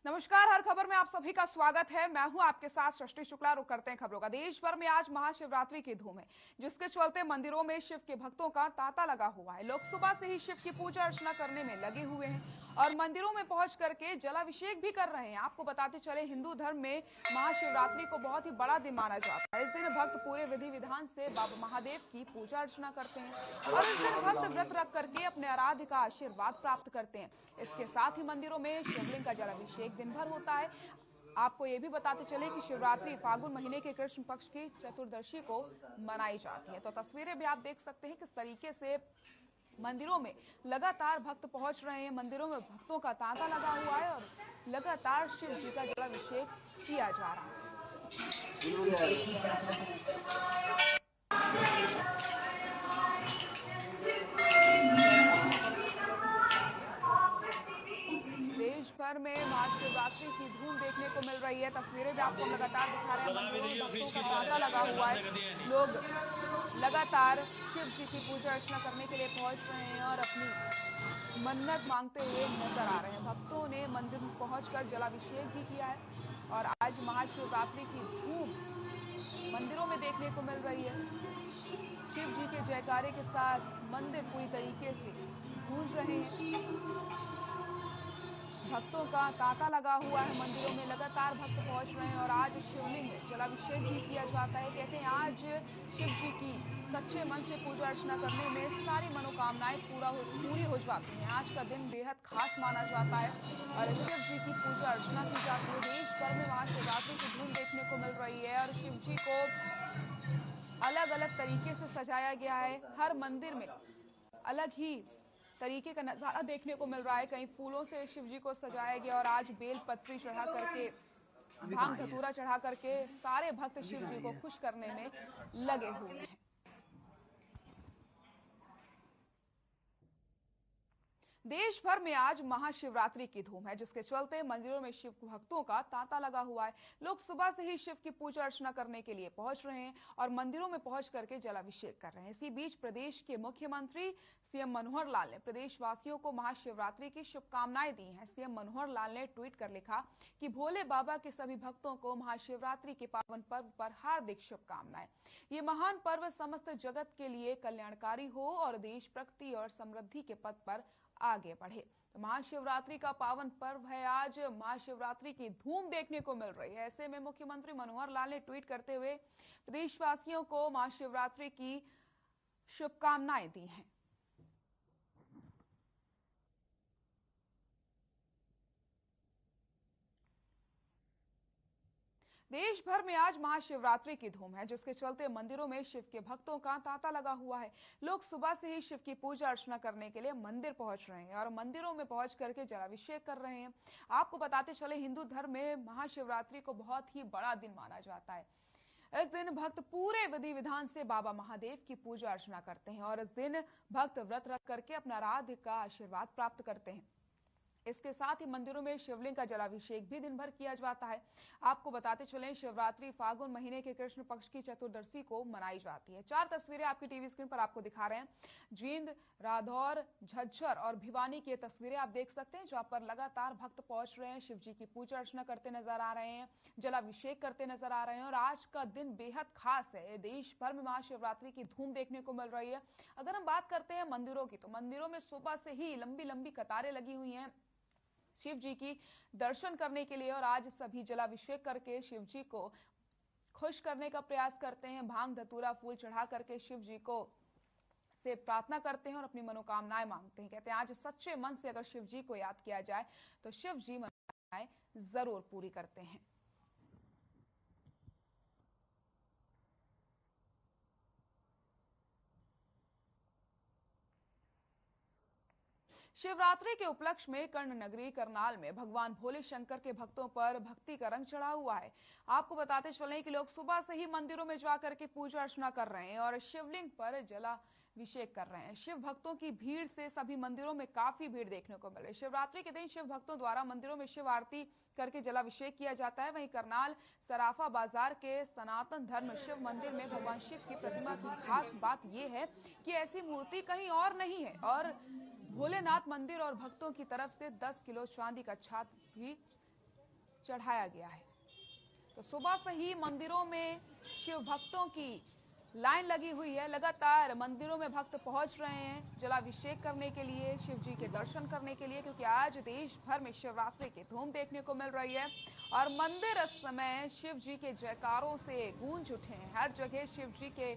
नमस्कार, हर खबर में आप सभी का स्वागत है। मैं हूं आपके साथ सृष्टि शुक्ला। रुक करते हैं खबरों का। देश भर में आज महाशिवरात्रि की धूम है, जिसके चलते मंदिरों में शिव के भक्तों का तांता लगा हुआ है। लोग सुबह से ही शिव की पूजा अर्चना करने में लगे हुए हैं और मंदिरों में पहुंच करके जलाभिषेक भी कर रहे हैं। आपको बताते चले, हिंदू धर्म में महाशिवरात्रि को बहुत ही बड़ा दिन माना जाता है। इस दिन भक्त पूरे विधि विधान से बाबा महादेव की पूजा अर्चना करते हैं और इस दिन भक्त व्रत रख करके अपने आराध्य का आशीर्वाद प्राप्त करते हैं। इसके साथ ही मंदिरों में शिवलिंग का जलाभिषेक दिन भर होता है। आपको ये भी बताते चले कि शिवरात्रि फागुन महीने के कृष्ण पक्ष की चतुर्दशी को मनाई जाती है। तो तस्वीरें भी आप देख सकते हैं किस तरीके से मंदिरों में लगातार भक्त पहुंच रहे हैं। मंदिरों में भक्तों का तांता लगा हुआ है और लगातार शिव जी का जलाभिषेक किया जा रहा है। देश भर में महाशिवरात्रि की धूम देखने को मिल रही है। तस्वीरें भी आपको लगातार दिखा रहे हैं। मंदिरों में भक्तों का तांता लगा हुआ है। लोग लगातार शिव जी की पूजा अर्चना करने के लिए पहुंच रहे हैं और अपनी मन्नत मांगते हुए नजर आ रहे हैं। भक्तों ने मंदिर में पहुंचकर जलाभिषेक भी किया है और आज महाशिवरात्रि की धूम मंदिरों में देखने को मिल रही है। शिव जी के जयकारे के साथ मंदिर पूरी तरीके से गूंज रहे हैं। भक्तों का तांता लगा हुआ है। मंदिरों में लगातार भक्त पहुंच रहे हैं और आज शिवलिंग में जलाभिषेक भी किया जाता है। कहते हैं आज शिव जी की सच्चे मन से पूजा अर्चना करने में सारी मनोकामनाएं पूरी हो जाती हैं। आज का दिन बेहद खास माना जाता है और शिव जी की पूजा अर्चना की जाती है। देश भर में महाशिवरात्रि की धूम देखने को मिल रही है और शिव जी को अलग अलग तरीके से सजाया गया है। हर मंदिर में अलग ही तरीके का नजारा देखने को मिल रहा है। कहीं फूलों से शिव जी को सजाया गया और आज बेल पत्री चढ़ा करके, भांग धतूरा चढ़ा करके सारे भक्त शिव जी को खुश करने में लगे हुए हैं। देश भर में आज महाशिवरात्रि की धूम है, जिसके चलते मंदिरों में शिव भक्तों का तांता लगा हुआ है। लोग सुबह से ही शिव की पूजा अर्चना करने के लिए पहुंच रहे हैं और मंदिरों में पहुंच करके जलाभिषेक कर रहे हैं। इसी बीच प्रदेश के मुख्यमंत्री सीएम मनोहर लाल ने प्रदेशवासियों को महाशिवरात्रि की शुभकामनाएं दी हैं। सीएम मनोहर लाल ने ट्वीट कर लिखा कि भोले बाबा के सभी भक्तों को महाशिवरात्रि के पावन पर्व पर हार्दिक शुभकामनाएं। ये महान पर्व समस्त जगत के लिए कल्याणकारी हो और देश प्रगति और समृद्धि के पथ पर आगे बढ़े। तो महाशिवरात्रि का पावन पर्व है आज। महाशिवरात्रि की धूम देखने को मिल रही है। ऐसे में मुख्यमंत्री मनोहर लाल ने ट्वीट करते हुए प्रदेशवासियों को महाशिवरात्रि की शुभकामनाएं दी हैं। देश भर में आज महाशिवरात्रि की धूम है, जिसके चलते मंदिरों में शिव के भक्तों का तांता लगा हुआ है। लोग सुबह से ही शिव की पूजा अर्चना करने के लिए मंदिर पहुंच रहे हैं और मंदिरों में पहुंच करके जलाभिषेक कर रहे हैं। आपको बताते चले, हिंदू धर्म में महाशिवरात्रि को बहुत ही बड़ा दिन माना जाता है। इस दिन भक्त पूरे विधि विधान से बाबा महादेव की पूजा अर्चना करते हैं और इस दिन भक्त व्रत रख करके अपना आराध्य का आशीर्वाद प्राप्त करते हैं। इसके साथ ही मंदिरों में शिवलिंग का जलाभिषेक भी दिन भर किया जाता है। आपको बताते चलें, शिवरात्रि फागुन महीने के कृष्ण पक्ष की चतुर्दशी को मनाई जाती है। 4 तस्वीरें आपकी टीवी स्क्रीन पर आपको दिखा रहे हैं। जींद, राधौर, झज्जर और भिवानी की तस्वीरें आप देख सकते हैं, जहां पर लगातार भक्त पहुंच रहे हैं, शिव जी की पूजा अर्चना करते नजर आ रहे हैं, जलाभिषेक करते नजर आ रहे हैं और आज का दिन बेहद खास है। देश भर में महाशिवरात्रि की धूम देखने को मिल रही है। अगर हम बात करते हैं मंदिरों की, तो मंदिरों में सुबह से ही लंबी लंबी कतारें लगी हुई हैं शिव जी की दर्शन करने के लिए और आज सभी जलाभिषेक करके शिव जी को खुश करने का प्रयास करते हैं। भांग धतूरा फूल चढ़ा करके शिव जी को से प्रार्थना करते हैं और अपनी मनोकामनाएं मांगते हैं। कहते हैं आज सच्चे मन से अगर शिव जी को याद किया जाए तो शिव जी मनोकामनाएं जरूर पूरी करते हैं। शिवरात्रि के उपलक्ष्य में कर्ण नगरी करनाल में भगवान भोले शंकर के भक्तों पर भक्ति का रंग चढ़ा हुआ है। आपको बताते चलें कि लोग सुबह से ही मंदिरों में जाकर के पूजा अर्चना कर रहे हैं और शिवलिंग पर जलाभिषेक कर रहे हैं। शिव भक्तों की भीड़ से सभी मंदिरों में काफी भीड़ देखने को मिल रही है। शिवरात्रि के दिन शिव भक्तों द्वारा मंदिरों में शिव आरती करके जलाभिषेक किया जाता है। वहीं करनाल सराफा बाजार के सनातन धर्म शिव मंदिर में भगवान शिव की प्रतिमा की खास बात यह है कि ऐसी मूर्ति कहीं और नहीं है और भोलेनाथ मंदिर और भक्तों की तरफ से 10 किलो चांदी का छात्र भी चढ़ाया गया है। तो सुबह से ही मंदिरों में शिव भक्तों की लाइन लगी हुई है। लगातार मंदिरों में भक्त पहुंच रहे हैं जलाभिषेक करने के लिए, शिव जी के दर्शन करने के लिए, क्योंकि आज देश भर में शिवरात्रि की धूम देखने को मिल रही है और मंदिर इस समय शिव जी के जयकारों से गूंज उठे हैं। हर जगह शिव जी के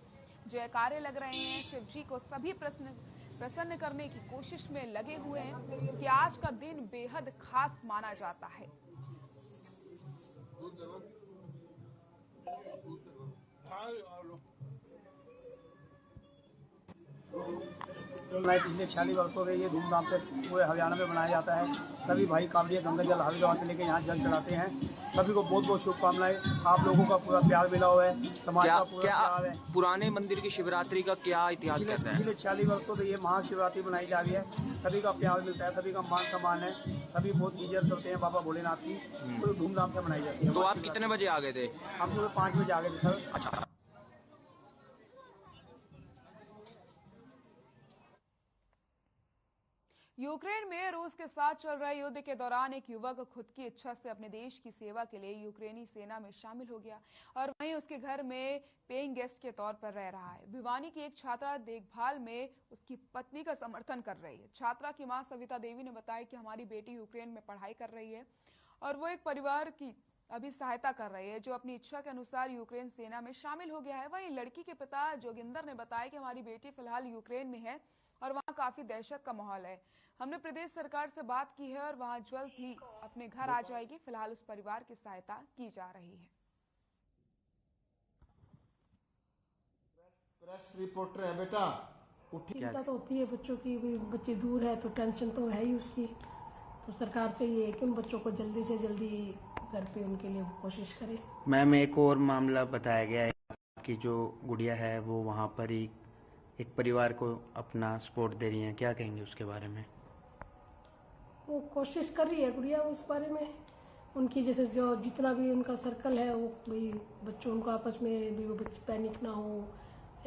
जयकारे लग रहे हैं। शिव जी को सभी प्रसन्न करने की कोशिश में लगे हुए हैं, क्योंकि आज का दिन बेहद खास माना जाता है। पिछले 46 वर्षों से ये धूमधाम से पूरे हरियाणा में मनाया जाता है। सभी भाई कांवड़िया गंगा जल हरिद्वार से लेकर यहाँ जल चढ़ाते हैं। सभी को बहुत बहुत शुभकामनाएं। आप लोगों का पूरा प्यार मिला हुआ है, समाज का पूरा प्यार है। पुराने मंदिर की शिवरात्रि का क्या इतिहास कहता है? पिछले 46 वर्षों से ये महाशिवरात्रि मनाई जा रही है। सभी का प्यार मिलता है, सभी का मान सम्मान है, सभी बहुत इज्जत करते हैं बाबा भोलेनाथ की। तो धूमधाम से मनाई जाती है। तो आप कितने बजे आ गए थे? हम सुबह 5 बजे आ गए थे सर। अच्छा। यूक्रेन में रूस के साथ चल रहे युद्ध के दौरान एक युवक खुद की इच्छा से अपने देश की सेवा के लिए यूक्रेनी सेना में शामिल हो गया और वहीं उसके घर में पेइंग गेस्ट के तौर पर रह रहा है। भिवानी की एक छात्रा देखभाल में उसकी पत्नी का समर्थन कर रही है। छात्रा की मां सविता देवी ने बताया कि हमारी बेटी यूक्रेन में पढ़ाई कर रही है और वो एक परिवार की अभी सहायता कर रही है जो अपनी इच्छा के अनुसार यूक्रेन सेना में शामिल हो गया है। वहीं लड़की के पिता जोगिंदर ने बताया कि हमारी बेटी फिलहाल यूक्रेन में है और वहाँ काफी दहशत का माहौल है। हमने प्रदेश सरकार से बात की है और वहाँ जल्द ही अपने घर आ जाएगी। फिलहाल उस परिवार की सहायता की जा रही है। प्रेस रिपोर्टर है बेटा। चिंता तो होती है बच्चों की, भी बच्चे दूर है तो टेंशन तो है ही उसकी। तो सरकार से ये है कि उन बच्चों को जल्दी से जल्दी घर पे उनके लिए कोशिश करें। मैम, एक और मामला बताया गया है कि जो गुड़िया है वो वहाँ पर ही एक परिवार को अपना सपोर्ट दे रही हैं, क्या कहेंगे उसके बारे में? वो कोशिश कर रही है गुड़िया उस बारे में। उनकी जैसे जो जितना भी उनका सर्कल है वो भाई बच्चों उनको आपस में भी वो बच्चे पैनिक ना हो,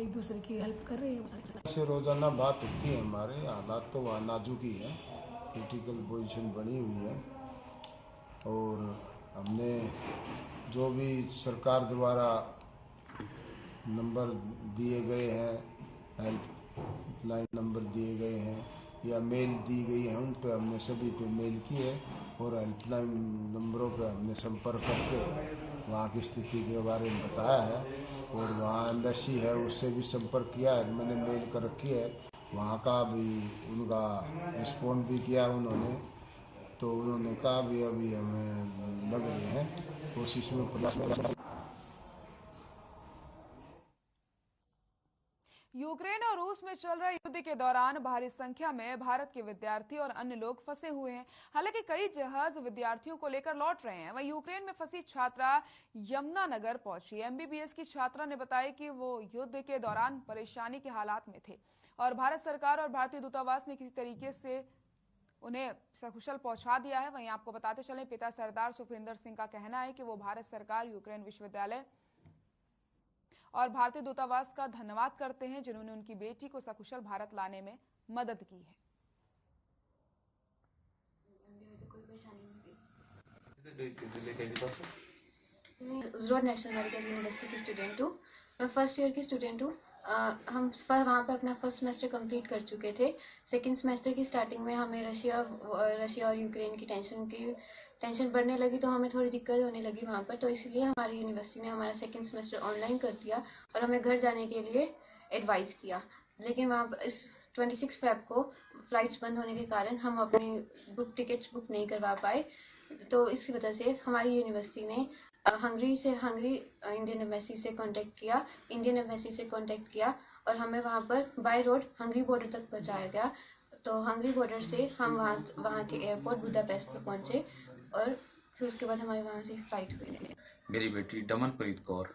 एक दूसरे की हेल्प कर रहे हैं। से रोजाना बात होती है। हमारे हालात तो वहाँ नाजुक ही है, क्रिटिकल पोजीशन बनी हुई है और हमने जो भी सरकार द्वारा नंबर दिए गए हैं, हेल्पलाइन नंबर दिए गए हैं या मेल दी गई है, उन पे हमने सभी पे मेल किए और हेल्पलाइन नंबरों पे हमने संपर्क करके वहाँ की स्थिति के बारे में बताया है और वहाँ एम्बेसी है उससे भी संपर्क किया है, मैंने मेल कर रखी है। वहाँ का भी उनका रिस्पॉन्ड भी किया उन्होंने, तो उन्होंने कहा भी अभी हमें लग रहे हैं कोशिश में प्रयास। यूक्रेन और रूस में चल रहे युद्ध के दौरान भारी संख्या में भारत के विद्यार्थी और अन्य लोग फंसे हुए हैं। हालांकि कई जहाज विद्यार्थियों को लेकर लौट रहे हैं। वहीं यूक्रेन में फंसी छात्रा यमुनानगर पहुंची। एमबीबीएस की छात्रा ने बताया कि वो युद्ध के दौरान परेशानी के हालात में थे और भारत सरकार और भारतीय दूतावास ने किसी तरीके से उन्हें सकुशल पहुंचा दिया है। वहीं आपको बताते चलें, पिता सरदार सुखविंदर सिंह का कहना है कि वो भारत सरकार, यूक्रेन विश्वविद्यालय और भारतीय दूतावास का धन्यवाद करते हैं जिन्होंने उनकी बेटी को सकुशल भारत लाने में मदद की है। उज्जवल नेशनल मेडिकल यूनिवर्सिटी की स्टूडेंट हूँ। मैं फर्स्ट ईयर की स्टूडेंट हूँ। हम वहाँ पे अपना फर्स्ट सेमेस्टर कंप्लीट कर चुके थे। सेकंड सेमेस्टर की स्टार्टिंग में हमें रशिया और यूक्रेन की टेंशन बढ़ने लगी, तो हमें थोड़ी दिक्कत होने लगी वहाँ पर। तो इसलिए हमारी यूनिवर्सिटी ने हमारा सेकंड सेमेस्टर ऑनलाइन कर दिया और हमें घर जाने के लिए एडवाइस किया। लेकिन वहाँ पर इस 26 फेब को फ्लाइट्स बंद होने के कारण हम अपनी टिकट्स बुक नहीं करवा पाए। तो इसी वजह से हमारी यूनिवर्सिटी ने हंगरी इंडियन एम्बेसी से कांटेक्ट किया और हमें वहाँ पर बाय रोड हंगरी बॉर्डर तक पहुँचाया गया। तो हंगरी बॉर्डर से हम वहाँ के एयरपोर्ट बुदापेस्ट पे पहुँचे और फिर उसके बाद हमारे वहाँ से फ्लाइट हुई। मेरी बेटी दमनप्रीत कौर,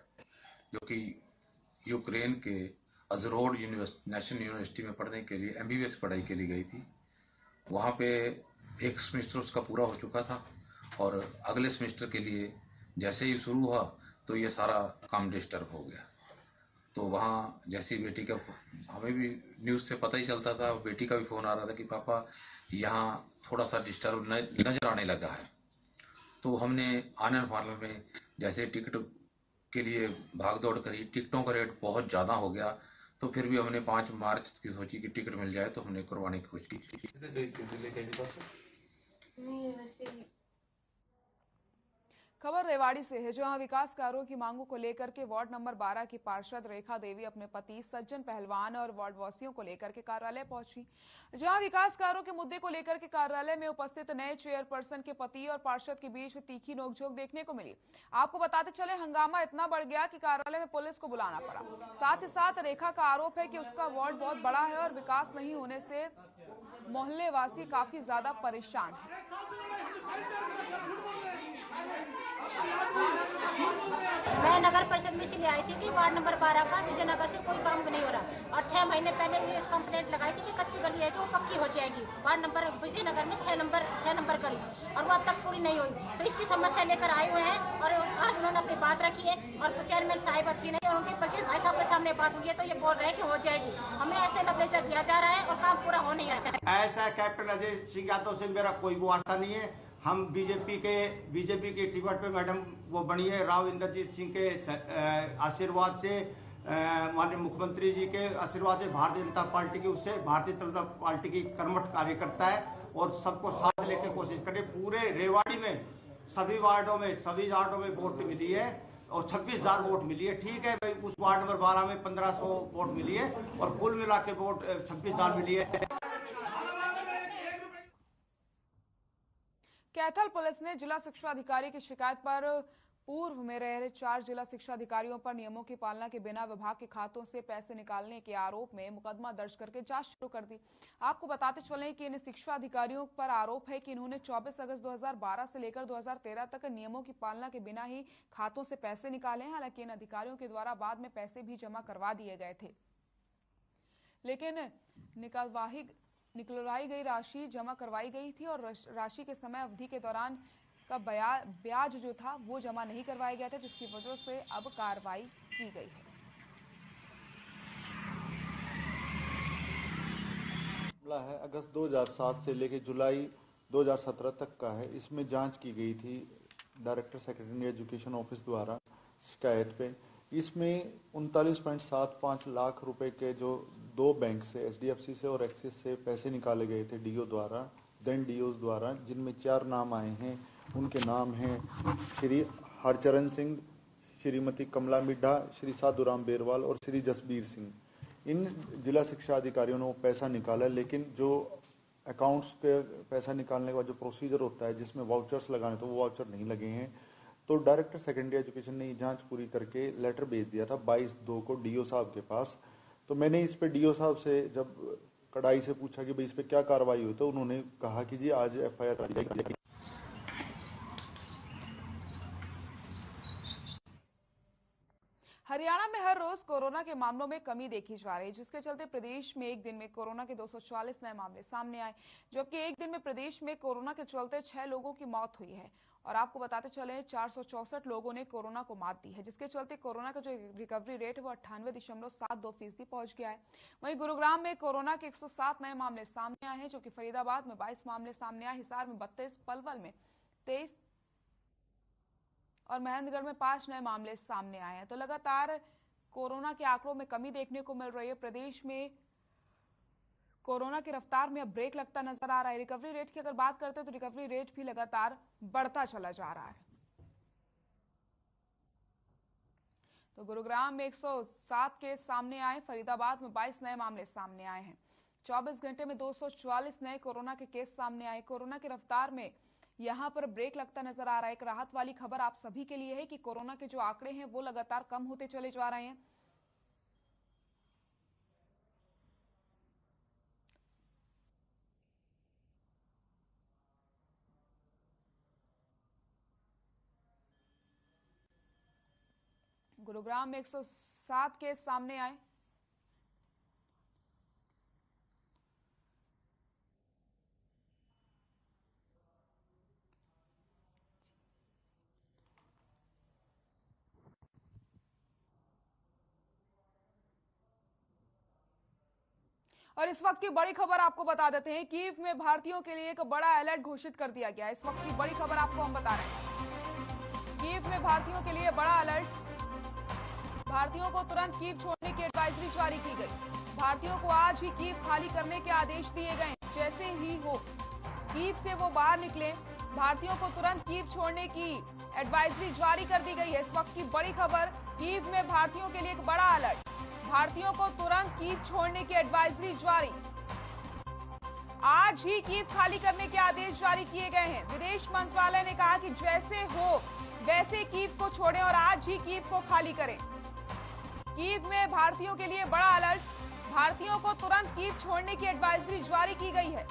जो कि यूक्रेन के अजरोड नेशनल यूनिवर्सिटी में पढ़ने के लिए एमबीबीएस पढ़ाई के लिए गई थी। वहाँ पे एक सेमेस्टर उसका पूरा हो चुका था और अगले सेमेस्टर के लिए जैसे ही शुरू हुआ तो ये सारा काम डिस्टर्ब हो गया। तो वहाँ जैसी बेटी का, हमें भी न्यूज़ से पता ही चलता था, बेटी का भी फ़ोन आ रहा था कि पापा यहाँ थोड़ा सा डिस्टर्ब नज़र आने लगा है। तो हमने आनंद पार्लर में जैसे टिकट के लिए भाग दौड़ करी, टिकटों का रेट बहुत ज़्यादा हो गया, तो फिर भी हमने 5 मार्च की सोची कि टिकट मिल जाए, तो हमने करवाने की कोशिश की। खबर रेवाड़ी से है, जहां विकास कार्यों की मांगों को लेकर के वार्ड नंबर 12 की पार्षद रेखा देवी अपने पति सज्जन पहलवान और वार्ड वासियों को लेकर के कार्यालय पहुंची, जहां विकास कार्यों के मुद्दे को लेकर के कार्यालय में उपस्थित नए चेयरपर्सन के पति और पार्षद के बीच तीखी नोकझोंक देखने को मिली। आपको बताते चले, हंगामा इतना बढ़ गया कि कार्यालय में पुलिस को बुलाना पड़ा। साथ ही साथ रेखा का आरोप है कि उसका वार्ड बहुत बड़ा है और विकास नहीं होने से मोहल्ले वासी काफी ज्यादा परेशान है। मैं नगर परिषद में इसलिए आई थी कि वार्ड नंबर 12 का विजयनगर से कोई काम नहीं हो रहा, और 6 महीने पहले ये इस कंप्लेंट लगाई थी कि कच्ची गली है जो पक्की हो जाएगी वार्ड नंबर विजयनगर में 6 नंबर गली, और वो अब तक पूरी नहीं हुई। तो इसकी समस्या लेकर आए हुए हैं और आज उन्होंने अपनी बात रखी है और चेयरमैन साहिब की नहीं और उनके बच्चे भाई साहब के सामने बात हुई है, तो ये बोल रहे हैं कि हो जाएगी। हमें ऐसे लबरेजा दिया जा रहा है और काम पूरा हो नहीं रहा है। ऐसा कैप्टन अजय सिंह यादव से मेरा कोई वास्ता नहीं है। हम बीजेपी के टिकट पे मैडम वो बनी है, राव इंद्रजीत सिंह के आशीर्वाद से, माननीय मुख्यमंत्री जी के आशीर्वाद से, भारतीय जनता पार्टी की उससे, भारतीय जनता पार्टी की कर्मठ कार्यकर्ता है और सबको साथ लेकर कोशिश करें। पूरे रेवाड़ी में सभी वार्डों में वोट मिली है और 26,000 वोट मिली है। ठीक है भाई, उस वार्ड नंबर 12 में 1500 वोट मिली है और कुल मिला के वोट 26,000 मिली है। कैथल पुलिस ने जिला शिक्षा अधिकारी की शिकायत पर पूर्व में रह रहे 4 जिला शिक्षा अधिकारियों पर नियमों की पालना के बिना विभाग के खातों से पैसे निकालने के आरोप में मुकदमा दर्ज करके जांच शुरू कर दी। आपको बताते चलें कि इन शिक्षा अधिकारियों पर आरोप है कि इन्होंने 24 अगस्त 2012 से लेकर 2013 तक नियमों की पालना के बिना ही खातों से पैसे निकाले हैं। हालांकि इन अधिकारियों के द्वारा बाद में पैसे भी जमा करवा दिए गए थे, लेकिन निकलवाई गई राशि जमा करवाई गई थी और राशि के समय अवधि के दौरान का ब्याज जो था वो जमा नहीं करवाया गया था, जिसकी वजह से अब कार्रवाई की गई है। मामला है अगस्त 2007 से लेकर जुलाई 2017 तक का है। इसमें जांच की गई थी डायरेक्टर सेक्रेटरी एजुकेशन ऑफिस द्वारा शिकायत पे। इसमें 39.75 लाख रुपए के जो 2 बैंक से, एचडीएफसी से और एक्सिस से पैसे निकाले गए थे डीओ द्वारा, जिनमें 4 नाम आए हैं। उनके नाम हैं श्री हरचरण सिंह, श्रीमती कमला मिड्ढा, श्री साधुराम बेरवाल और श्री जसबीर सिंह। इन जिला शिक्षा अधिकारियों ने वो पैसा निकाला, लेकिन जो अकाउंट्स के पैसा निकालने का जो प्रोसीजर होता है जिसमें वाउचर्स लगाने, तो वो वाउचर नहीं लगे हैं। तो डायरेक्टर सेकेंडरी एजुकेशन ने जांच पूरी करके लेटर भेज दिया था 22/2 को डीओ साहब के पास। तो मैंने इस पे डीओ साहब से जब कड़ाई से पूछा कि भाई इस पे क्या कार्रवाई हुई, तो उन्होंने कहा कि जी आज एफआईआर कर दी जाएगी। हरियाणा में हर रोज कोरोना के मामलों में कमी देखी जा रही है, जिसके चलते प्रदेश में एक दिन में कोरोना के 244 नए मामले सामने आए, जबकि एक दिन में प्रदेश में कोरोना के चलते 6 लोगों की मौत हुई है। और आपको बताते चले 464 लोगों ने कोरोना को मात दी है, जिसके चलते कोरोना का जो रिकवरी रेट है वो 98.72% पहुंच गया है। वहीं गुरुग्राम में कोरोना के 107 नए मामले सामने आए हैं, जो कि फरीदाबाद में 22 मामले सामने आए, हिसार में 32, पलवल में 23 और महेंद्रगढ़ में 5 नए मामले सामने आए हैं। तो लगातार कोरोना के आंकड़ों में कमी देखने को मिल रही है। प्रदेश में कोरोना की रफ्तार में अब ब्रेक लगता नजर आ रहा है। रिकवरी रेट की अगर बात करते हैं तो रिकवरी रेट भी लगातार बढ़ता चला जा रहा है। तो गुरुग्राम में 107 केस सामने आए, फरीदाबाद में 22 नए मामले सामने आए हैं। 24 घंटे में 244 नए कोरोना के केस सामने आए। कोरोना की रफ्तार में यहां पर ब्रेक लगता नजर आ रहा है। एक राहत वाली खबर आप सभी के लिए है कि कोरोना के जो आंकड़े हैं वो लगातार कम होते चले जा रहे हैं। गुरुग्राम में 107 केस सामने आए। और इस वक्त की बड़ी खबर आपको बता देते हैं, कीव में भारतीयों के लिए एक बड़ा अलर्ट घोषित कर दिया गया है। इस वक्त की बड़ी खबर आपको हम बता रहे हैं, कीव में भारतीयों के लिए बड़ा अलर्ट। भारतीयों को तुरंत कीव छोड़ने की एडवाइजरी जारी की गई। भारतीयों को आज ही कीव खाली करने के आदेश दिए गए। जैसे ही हो कीव से वो बाहर निकले, भारतीयों को तुरंत कीव छोड़ने की एडवाइजरी जारी कर दी गई है। इस वक्त की बड़ी खबर, कीव में भारतीयों के लिए एक बड़ा अलर्ट। भारतीयों को तुरंत कीव छोड़ने की एडवाइजरी जारी। आज ही कीव खाली करने के आदेश जारी किए गए हैं। विदेश मंत्रालय ने कहा कि जैसे हो वैसे कीव को छोड़ें और आज ही कीव को खाली करें। कीव में भारतीयों के लिए बड़ा अलर्ट। भारतीयों को तुरंत कीव छोड़ने की एडवाइजरी जारी की गई है।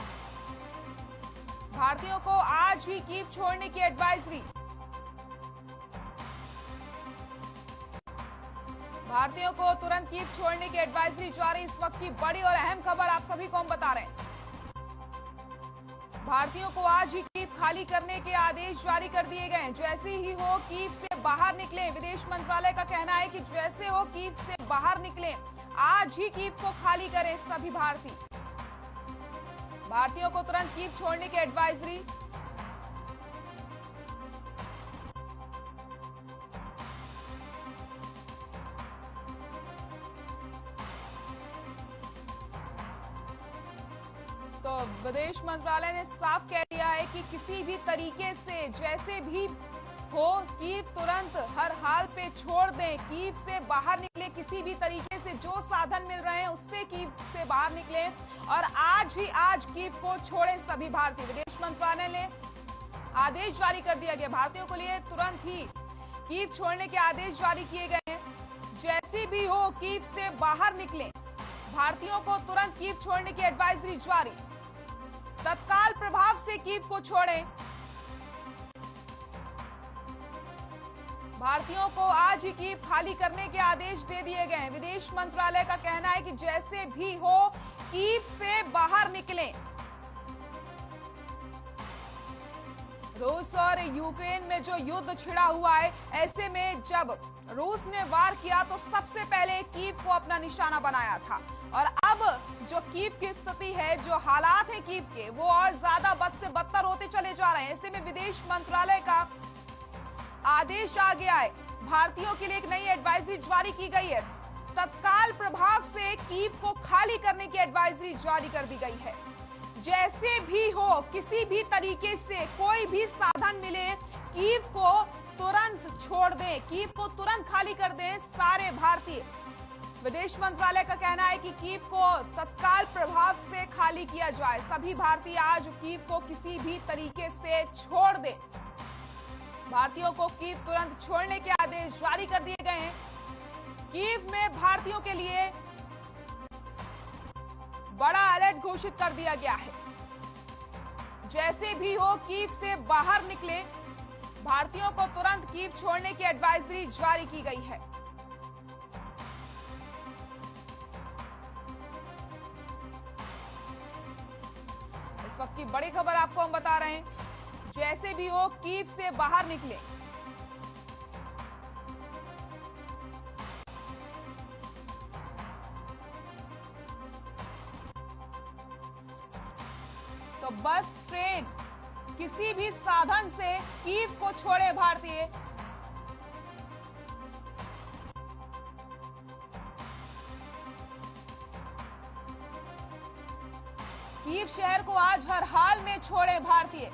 भारतीयों को आज ही कीव छोड़ने की एडवाइजरी। भारतीयों को तुरंत कीव छोड़ने की एडवाइजरी जारी। इस वक्त की बड़ी और अहम खबर आप सभी को हम बता रहे हैं। भारतीयों को आज ही कीव खाली करने के आदेश जारी कर दिए गए हैं। जैसे ही हो कीव से बाहर निकले, विदेश मंत्रालय का कहना है कि जैसे हो कीव से बाहर निकले, आज ही कीव को खाली करें सभी भारतीय। भारतीयों को तुरंत कीव छोड़ने की एडवाइजरी। तो विदेश मंत्रालय ने साफ कह दिया है कि किसी भी तरीके से जैसे भी हो कीव तुरंत हर हाल पे छोड़ दें। कीव से बाहर निकले, किसी भी तरीके से जो साधन मिल रहे हैं उससे कीव से बाहर निकले और आज कीव को छोड़ें सभी भारतीय। विदेश मंत्रालय ने आदेश जारी कर दिया गया। भारतीयों के लिए तुरंत ही कीव छोड़ने के आदेश जारी किए गए हैं। जैसे भी हो कीव से बाहर निकले, भारतीयों को तुरंत कीव छोड़ने की एडवाइजरी जारी। तत्काल प्रभाव से कीव को छोड़ें। भारतीयों को आज ही कीव खाली करने के आदेश दे दिए गए हैं। विदेश मंत्रालय का कहना है कि जैसे भी हो कीव से बाहर निकलें। रूस और यूक्रेन में जो युद्ध छिड़ा हुआ है, ऐसे में जब रूस ने वार किया तो सबसे पहले कीव को अपना निशाना बनाया था और अब जो कीव की स्थिति है, जो हालात हैं कीव के, वो और ज्यादा बद से बदतर होते चले जा रहे हैं। ऐसे में विदेश मंत्रालय का आदेश आ गया है। भारतीयों के लिए एक नई एडवाइजरी जारी की गई है। तत्काल प्रभाव से कीव को खाली करने की एडवाइजरी जारी कर दी गई है। जैसे भी हो, किसी भी तरीके से कोई भी साधन मिले, कीव को तुरंत छोड़ दें, कीव को तुरंत खाली कर दें सारे भारतीय। विदेश मंत्रालय का कहना है कि कीव को तत्काल प्रभाव से खाली किया जाए। सभी भारतीय आज कीव को किसी भी तरीके से छोड़ दें। भारतीयों को कीव तुरंत छोड़ने के आदेश जारी कर दिए गए हैं। कीव में भारतीयों के लिए बड़ा अलर्ट घोषित कर दिया गया है। जैसे भी हो कीव से बाहर निकले, भारतीयों को तुरंत कीव छोड़ने की एडवाइजरी जारी की गई है। इस वक्त की बड़ी खबर आपको हम बता रहे हैं, जैसे भी हो कीव से बाहर निकले। तो बस, ट्रेन, किसी भी साधन से कीव को छोड़े भारतीय। कीव शहर को आज हर हाल में छोड़े भारतीय।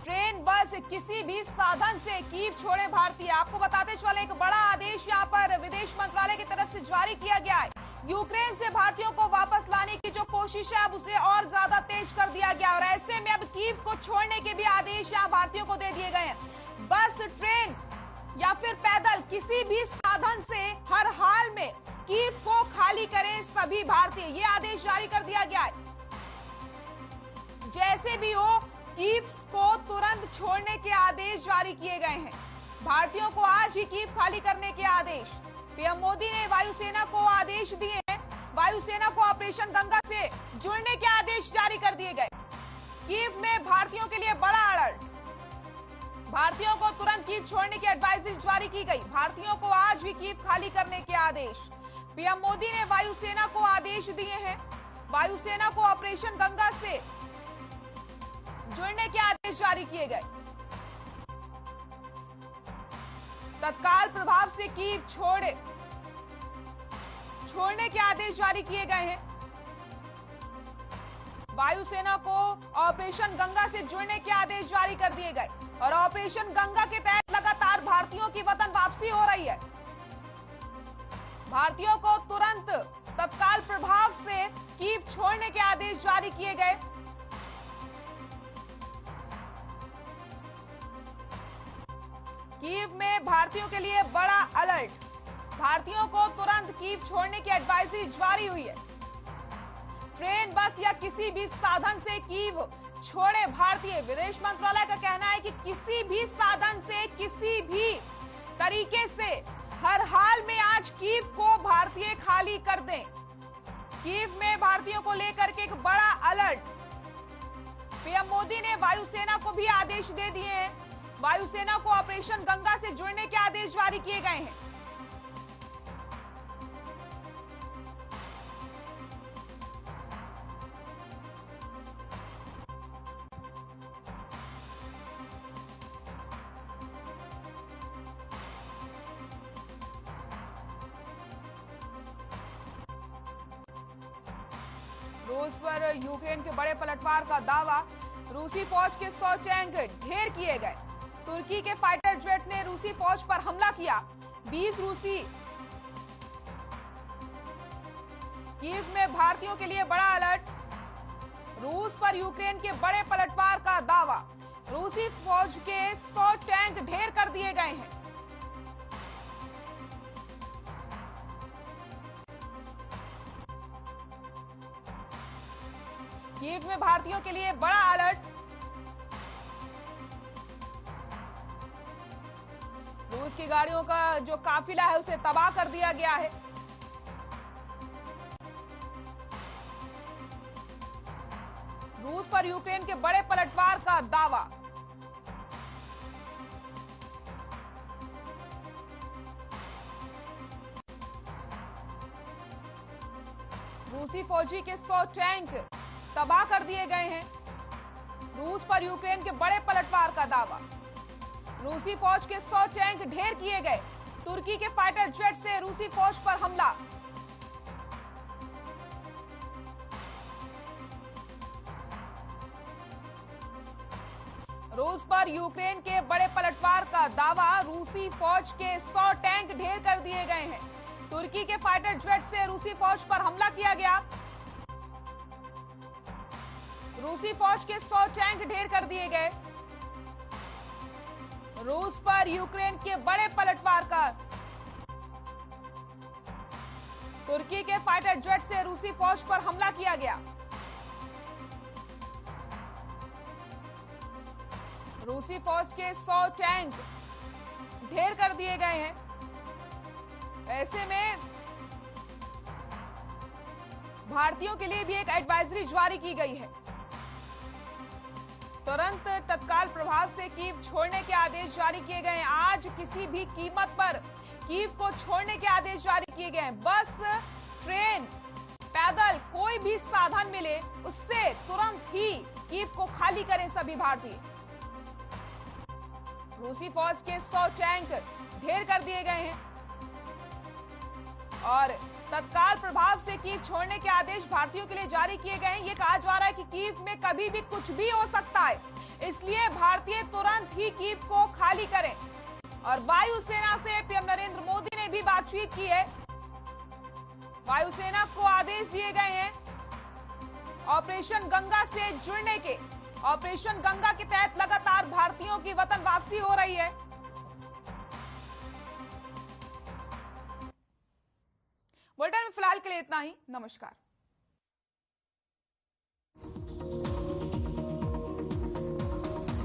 ट्रेन, बस, किसी भी साधन से कीव छोड़े भारतीय। आपको बताते चले, एक बड़ा आदेश यहां पर विदेश मंत्रालय की तरफ से जारी किया गया है। यूक्रेन से भारतीयों को वापस लाने की जो कोशिश है, अब उसे और ज्यादा तेज कर दिया गया और ऐसे में अब कीव को छोड़ने के भी आदेश यहां भारतीयों को दे दिए गए हैं। बस, ट्रेन या फिर पैदल, किसी भी साधन से हर हाल में कीव को खाली करें सभी भारतीय। ये आदेश जारी कर दिया गया है। जैसे भी हो कीव को तुरंत छोड़ने के आदेश जारी किए गए हैं। भारतीयों को आज ही कीव खाली करने के आदेश। पीएम मोदी ने वायुसेना को आदेश दिए हैं। वायुसेना को ऑपरेशन गंगा से जुड़ने के आदेश जारी कर दिए गए। कीव में भारतीयों के लिए बड़ा अलर्ट। भारतीयों को तुरंत कीव छोड़ने की एडवाइजरी जारी की गई। भारतीयों को आज भी कीव खाली करने के आदेश। पीएम मोदी ने वायुसेना को आदेश दिए हैं। वायुसेना को ऑपरेशन गंगा से जुड़ने के आदेश जारी किए गए। तत्काल प्रभाव से कीव छोड़ने के आदेश जारी किए गए हैं। वायुसेना को ऑपरेशन गंगा से जुड़ने के आदेश जारी कर दिए गए और ऑपरेशन गंगा के तहत लगातार भारतीयों की वतन वापसी हो रही है। भारतीयों को तुरंत तत्काल प्रभाव से कीव छोड़ने के आदेश जारी किए गए। कीव में भारतीयों के लिए बड़ा अलर्ट। भारतीयों को तुरंत कीव छोड़ने की एडवाइजरी जारी हुई है। ट्रेन, बस या किसी भी साधन से कीव छोड़े भारतीय। विदेश मंत्रालय का कहना है कि किसी भी साधन से, किसी भी तरीके से, हर हाल में आज कीव को भारतीय खाली कर दें। कीव में भारतीयों को लेकर के एक बड़ा अलर्ट। पीएम मोदी ने वायुसेना को भी आदेश दे दिए हैं। वायुसेना को ऑपरेशन गंगा से जुड़ने के आदेश जारी किए गए हैं। रूस पर यूक्रेन के बड़े पलटवार का दावा। रूसी फौज के 100 टैंक ढेर किए गए। तुर्की के फाइटर जेट ने रूसी फौज पर हमला किया। 20 रूसी। कीव में भारतीयों के लिए बड़ा अलर्ट। रूस पर यूक्रेन के बड़े पलटवार का दावा। रूसी फौज के 100 टैंक ढेर कर दिए गए हैं। कीव में भारतीयों के लिए बड़ा अलर्ट। रूस की गाड़ियों का जो काफिला है उसे तबाह कर दिया गया है। रूस पर यूक्रेन के बड़े पलटवार का दावा। रूसी फौजी के 100 टैंक तबाह कर दिए गए हैं। रूस पर यूक्रेन के बड़े पलटवार का दावा। रूसी फौज के 100 टैंक ढेर किए गए। तुर्की के फाइटर जेट से रूसी फौज पर हमला। रूस पर यूक्रेन के बड़े पलटवार का दावा। रूसी फौज के 100 टैंक ढेर कर दिए गए हैं। तुर्की के फाइटर जेट से रूसी फौज पर हमला किया गया। रूसी फौज के 100 टैंक ढेर कर दिए गए। रूस पर यूक्रेन के बड़े पलटवार का। तुर्की के फाइटर जेट से रूसी फौज पर हमला किया गया। रूसी फौज के 100 टैंक ढेर कर दिए गए हैं। ऐसे में भारतीयों के लिए भी एक एडवाइजरी जारी की गई है। तुरंत तत्काल प्रभाव से कीव छोड़ने के आदेश जारी किए गए हैं। आज किसी भी कीमत पर कीव को छोड़ने के आदेश जारी किए गए हैं। बस, ट्रेन, पैदल कोई भी साधन मिले उससे तुरंत ही कीव को खाली करें सभी भारतीय। रूसी फौज के 100 टैंक ढेर कर दिए गए हैं और तत्काल प्रभाव से कीव छोड़ने के आदेश भारतीयों के लिए जारी किए गए हैं। ये कहा जा रहा है कि कीव में कभी भी कुछ भी हो सकता है, इसलिए भारतीय तुरंत ही कीव को खाली करें। और वायुसेना से पीएम नरेंद्र मोदी ने भी बातचीत की है। वायुसेना को आदेश दिए गए हैं ऑपरेशन गंगा से जुड़ने के। ऑपरेशन गंगा के तहत लगातार भारतीयों की वतन वापसी हो रही है। बुलेटिन में फिलहाल के लिए इतना ही। नमस्कार।